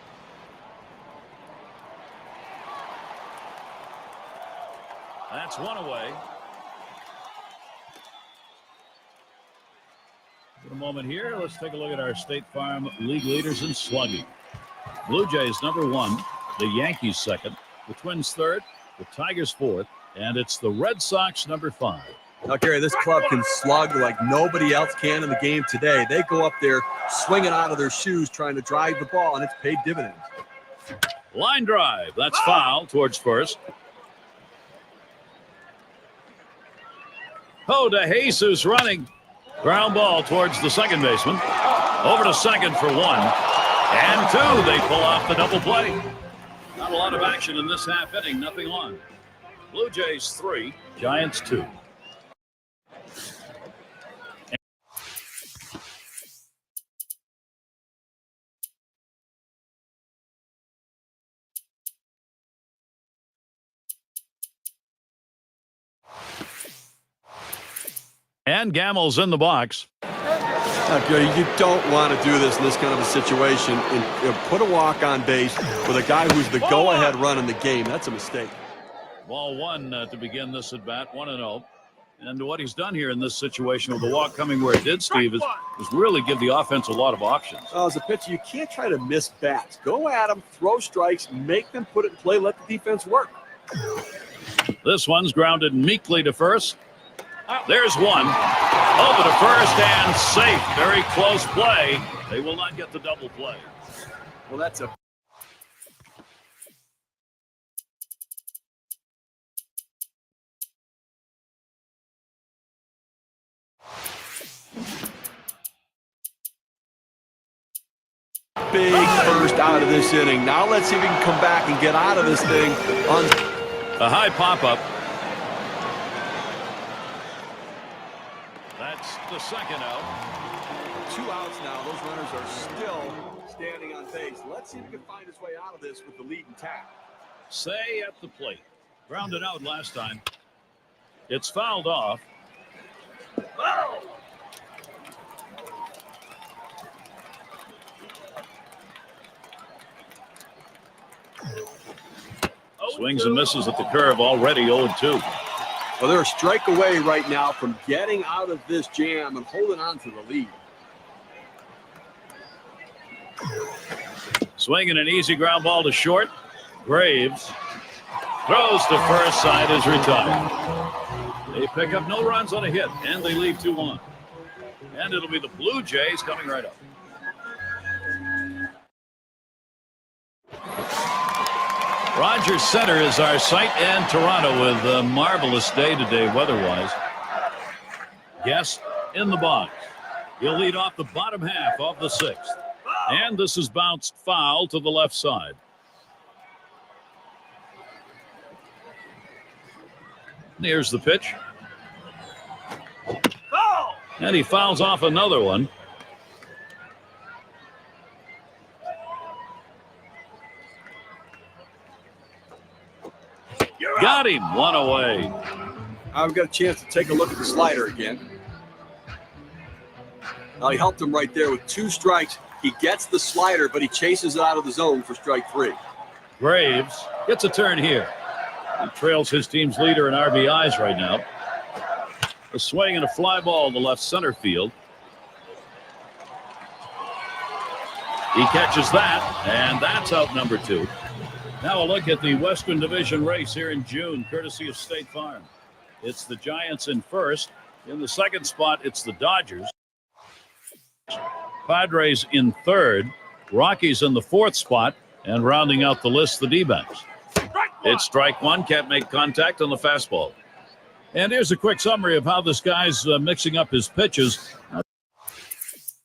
S2: That's 1 away. In a moment here, let's take a look at our State Farm League leaders in slugging. Blue Jays number 1, the Yankees second, the Twins third, the Tigers fourth, and it's the Red Sox number 5.
S3: Now, Gary, this club can slug like nobody else can in the game today. They go up there swinging out of their shoes trying to drive the ball, and it's paid dividends.
S2: Line drive. That's foul towards first. De Jesus running. Ground ball towards the second baseman. Over to second for 1. And 2. They pull off the double play. Not a lot of action in this half inning. Nothing on. Blue Jays 3, Giants 2. And Gammel's in the box.
S3: You don't want to do this in this kind of a situation and put a walk on base with a guy who's the go-ahead run in the game. That's a mistake.
S2: Ball 1 to begin this at bat, 1-0. And what he's done here in this situation with the walk coming where it did, Steve, is really give the offense a lot of options.
S3: Well, as a pitcher, you can't try to miss bats. Go at them, throw strikes, make them put it in play, let the defense work.
S2: This one's grounded meekly to first. There's 1. Over to first and safe. Very close play. They will not get the double play.
S3: Well, that's a big first out of this inning. Now let's see if he can come back and get out of this thing.
S2: A high pop-up. That's the second out.
S3: 2 outs now. Those runners are still standing on base. Let's see if he can find his way out of this with the lead intact.
S2: Say at the plate. Grounded out last time. It's fouled off. Swings and misses at the curve, already 0-2.
S3: Well, they're a strike away right now from getting out of this jam and holding on to the lead.
S2: Swinging an easy ground ball to short. Graves throws to first, side is retired. They pick up no runs on a hit, and they lead 2-1. And it'll be the Blue Jays coming right up. Rogers Center is our site, and Toronto with a marvelous day today weather-wise. Guest in the box. He'll lead off the bottom half of the 6th. And this is bounced foul to the left side. Here's the pitch. And he fouls off another one. Got him, one away.
S3: I've got a chance to take a look at the slider again. Now he helped him right there with 2 strikes. He gets the slider, but he chases it out of the zone for strike 3.
S2: Graves gets a turn here. He trails his team's leader in RBIs right now. A swing and a fly ball to left center field. He catches that, and that's out number 2. Now a look at the Western Division race here in June, courtesy of State Farm. It's the Giants in first. In the second spot, it's the Dodgers. Padres in third. Rockies in the 4th spot. And rounding out the list, the D-backs. It's strike 1, can't make contact on the fastball. And here's a quick summary of how this guy's mixing up his pitches.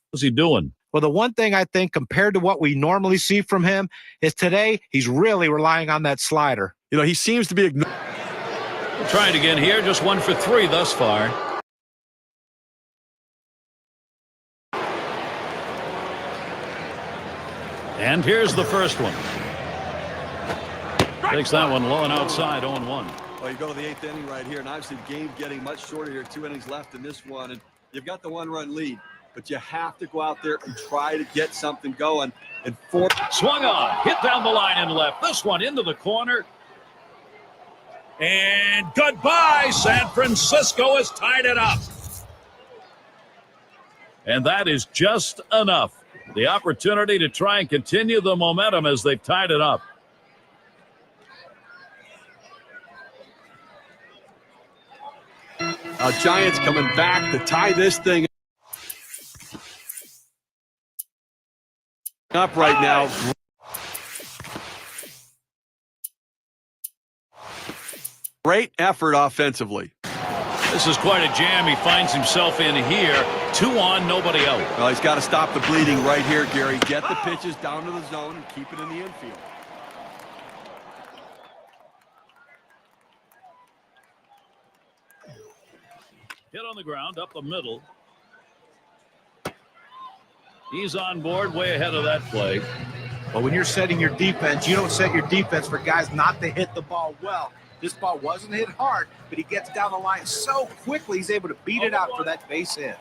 S2: What's he doing?
S4: Well, the one thing I think compared to what we normally see from him is today he's really relying on that slider.
S3: You know, he seems to be
S2: Trying again here, just 1 for 3 thus far. And here's the first one. Takes that one low and outside, 0-1.
S3: Well, you go to the 8th inning right here, and obviously the game getting much shorter here. 2 innings left in this one, and you've got the 1-run lead. But you have to go out there and try to get something going. And
S2: swung on, hit down the line and left. This one into the corner. And goodbye, San Francisco has tied it up. And that is just enough. The opportunity to try and continue the momentum as they've tied it up.
S3: Giants coming back to tie this thing up right now. Great effort offensively.
S2: This is quite a jam. He finds himself in here. 2 on, nobody out.
S3: Well, he's got to stop the bleeding right here, Gary. Get the pitches down to the zone and keep it in the infield.
S2: Hit on the ground, up the middle. He's on board, way ahead of that play.
S4: But when you're setting your defense, you don't set your defense for guys not to hit the ball well. This ball wasn't hit hard, but he gets down the line so quickly he's able to beat it out for that base hit.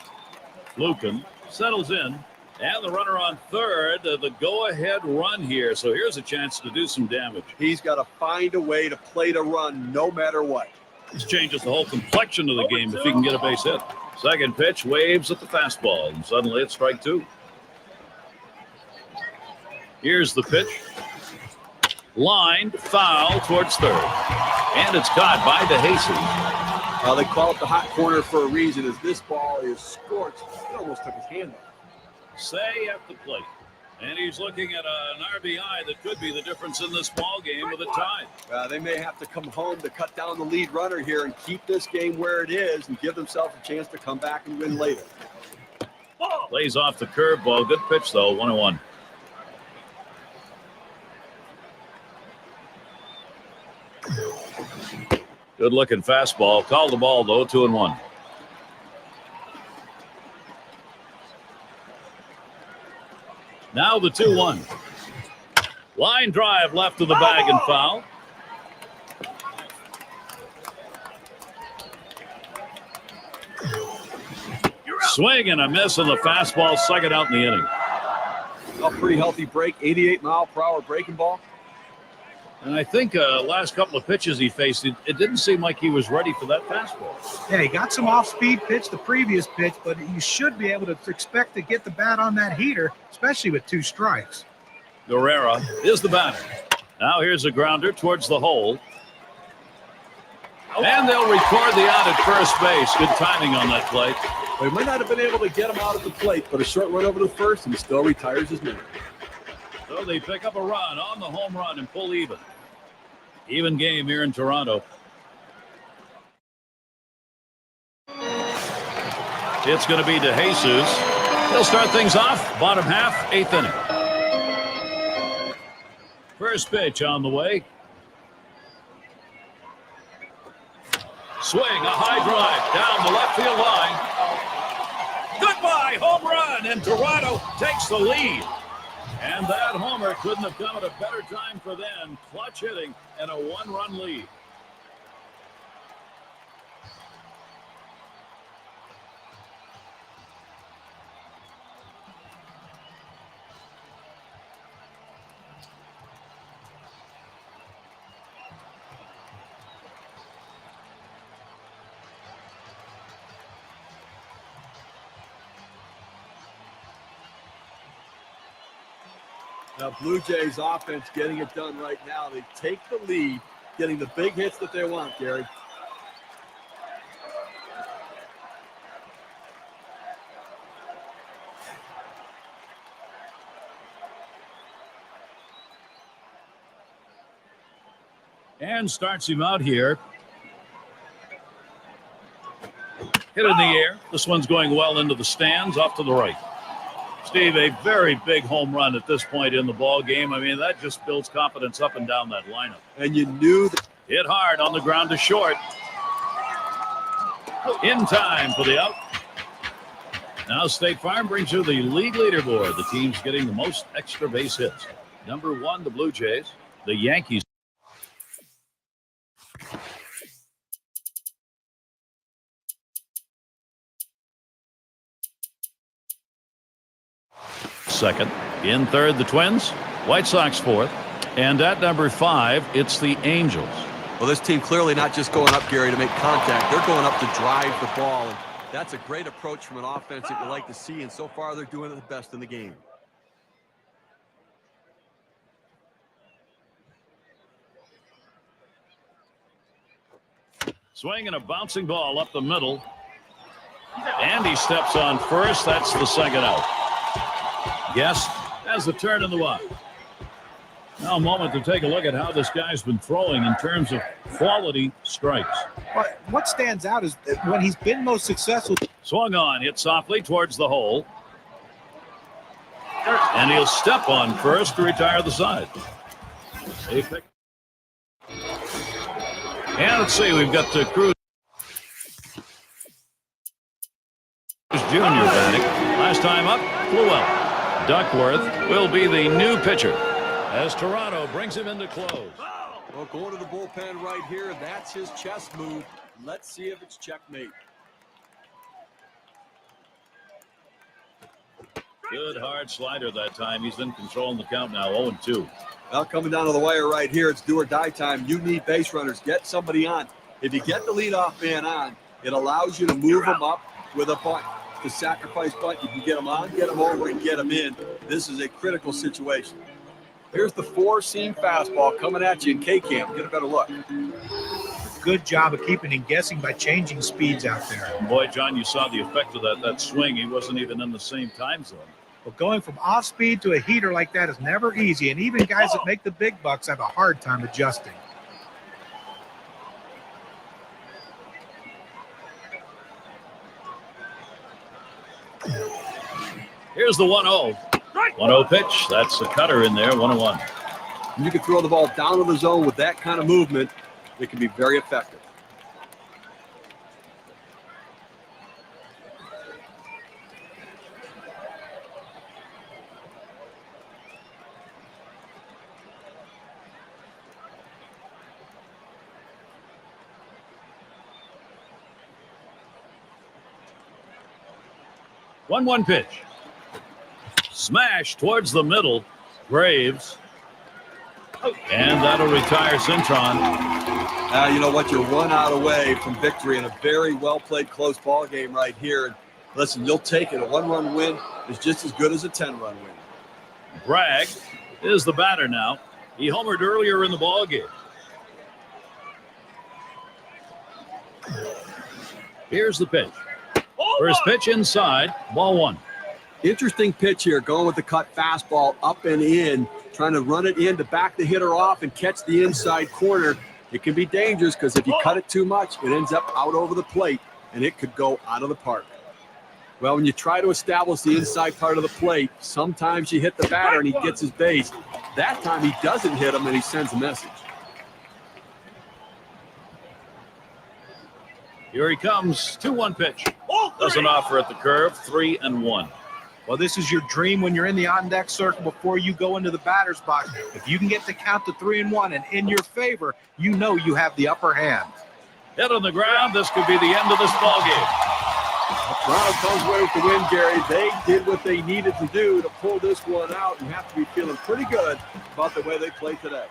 S2: Lucan settles in, and the runner on third, the go-ahead run here. So here's a chance to do some damage.
S3: He's got to find a way to play the run no matter what.
S2: This changes the whole complexion of the game if he can get a base hit. Second pitch, waves at the fastball, and suddenly it's strike 2. Here's the pitch. Lined, foul towards third. And it's caught by DeJesus.
S3: They call it the hot corner for a reason, as this ball is scorched. It almost took his hand off.
S2: Say at the plate. And he's looking at an RBI that could be the difference in this ball game with a tie.
S3: They may have to come home to cut down the lead runner here and keep this game where it is and give themselves a chance to come back and win later.
S2: Plays off the curveball. Good pitch, though, 1-1. Good looking fastball. Called the ball though, 2-1. Now the 2-1. Line drive left to the bag and foul. Swing and a miss on the fastball, second out in the inning.
S3: A pretty healthy break, 88-mile-per-hour breaking ball.
S2: And I think last couple of pitches he faced, it didn't seem like he was ready for that fastball.
S4: Yeah, he got some off-speed pitch the previous pitch, but you should be able to expect to get the bat on that heater, especially with 2 strikes.
S2: Guerrera is the batter. Now here's a grounder towards the hole. And they'll record the out at first base. Good timing on that play.
S3: They might not have been able to get him out at the plate, but a short run over to first, and he still retires his man.
S2: So they pick up a run on the home run and pull even. Even game here in Toronto. It's going to be DeJesus. He'll start things off, bottom half, 8th inning. First pitch on the way. Swing, a high drive down the left field line. Goodbye, home run, and Toronto takes the lead. And that homer couldn't have come at a better time for them. Clutch hitting and a 1-run lead.
S3: Now, Blue Jays offense getting it done right now. They take the lead, getting the big hits that they want, Gary.
S2: And starts him out here. Hit in the air. This one's going well into the stands, off to the right. Steve, a very big home run at this point in the ball game. I mean, that just builds confidence up and down that lineup.
S3: And you knew that.
S2: Hit hard on the ground to short. In time for the out. Now State Farm brings you the league leaderboard. The team's getting the most extra base hits. Number 1, the Blue Jays. The Yankees. Second. In third, the Twins. White Sox 4th. And at number 5, it's the Angels.
S3: Well, this team clearly not just going up, Gary, to make contact. They're going up to drive the ball. And that's a great approach from an offense that you like to see. And so far, they're doing it the best in the game.
S2: Swing and a bouncing ball up the middle. And he steps on first. That's the second out. Guest has the turn in the wide. Now a moment to take a look at how this guy's been throwing in terms of quality strikes.
S4: But what stands out is that when he's been most successful.
S2: Swung on, hit softly towards the hole. And he'll step on first to retire the side. They pick. And let's see, we've got Cruz Jr. batting. Last time up, flew out. Duckworth will be the new pitcher as Toronto brings him into close.
S3: Well, going to the bullpen right here, that's his chess move. Let's see if it's checkmate.
S2: Good hard slider that time. He's in control in the count now, 0-2.
S3: Well, coming down to the wire right here, it's do or die time. You need base runners. Get somebody on. If you get the leadoff man on, it allows you to move him up with a bunt. The sacrifice bunt, you can get him on, get him over, and get him in. This is a critical situation. Here's the 4-seam fastball coming at you in K-Camp. Get a better look.
S4: Good job of keeping him guessing by changing speeds out there.
S2: Boy, John, you saw the effect of that swing. He wasn't even in the same time zone.
S4: But going from off speed to a heater like that is never easy, and even guys that make the big bucks have a hard time adjusting.
S2: Here's the 1-0. 1-0 pitch. That's a cutter in there, 1-1.
S3: You can throw the ball down to the zone with that kind of movement. it can be very effective.
S2: One pitch. Smash towards the middle. Graves. And that'll retire Cintron.
S3: You know what? You're 1 out away from victory in a very well-played close ball game right here. And listen, you'll take it. A 1-run win is just as good as a 10-run win.
S2: Bragg is the batter now. He homered earlier in the ball game. Here's the pitch. First pitch inside, ball 1.
S3: Interesting pitch here, going with the cut fastball up and in, trying to run it in to back the hitter off and catch the inside corner. It can be dangerous because if you cut it too much, it ends up out over the plate, and it could go out of the park. Well, when you try to establish the inside part of the plate, sometimes you hit the batter and he gets his base. That time he doesn't hit him and he sends a message.
S2: Here he comes, 2-1 pitch. Doesn't offer at the curve, 3-1.
S4: Well, this is your dream when you're in the on-deck circle before you go into the batter's box. If you can get the count to 3-1 and in your favor, you know you have the upper hand.
S2: Hit on the ground. This could be the end of this ball game.
S3: Toronto comes away with the win, Gary. They did what they needed to do to pull this one out and have to be feeling pretty good about the way they played today.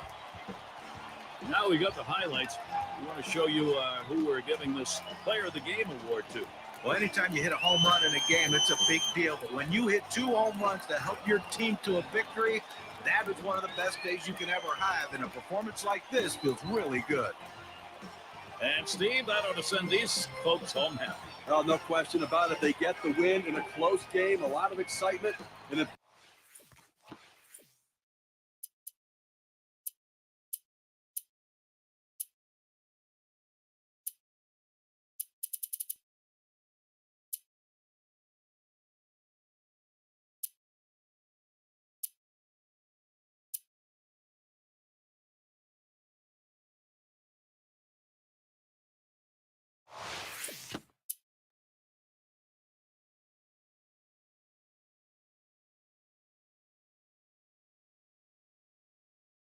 S2: Now we got the highlights. We want to show you who we're giving this Player of the Game award to.
S4: Well, anytime you hit a home run in a game, it's a big deal. But when you hit 2 home runs to help your team to a victory, that is one of the best days you can ever have. And a performance like this feels really good.
S2: And, Steve, that ought to send these folks home happy.
S3: Well, no question about it. They get the win in a close game, a lot of excitement, and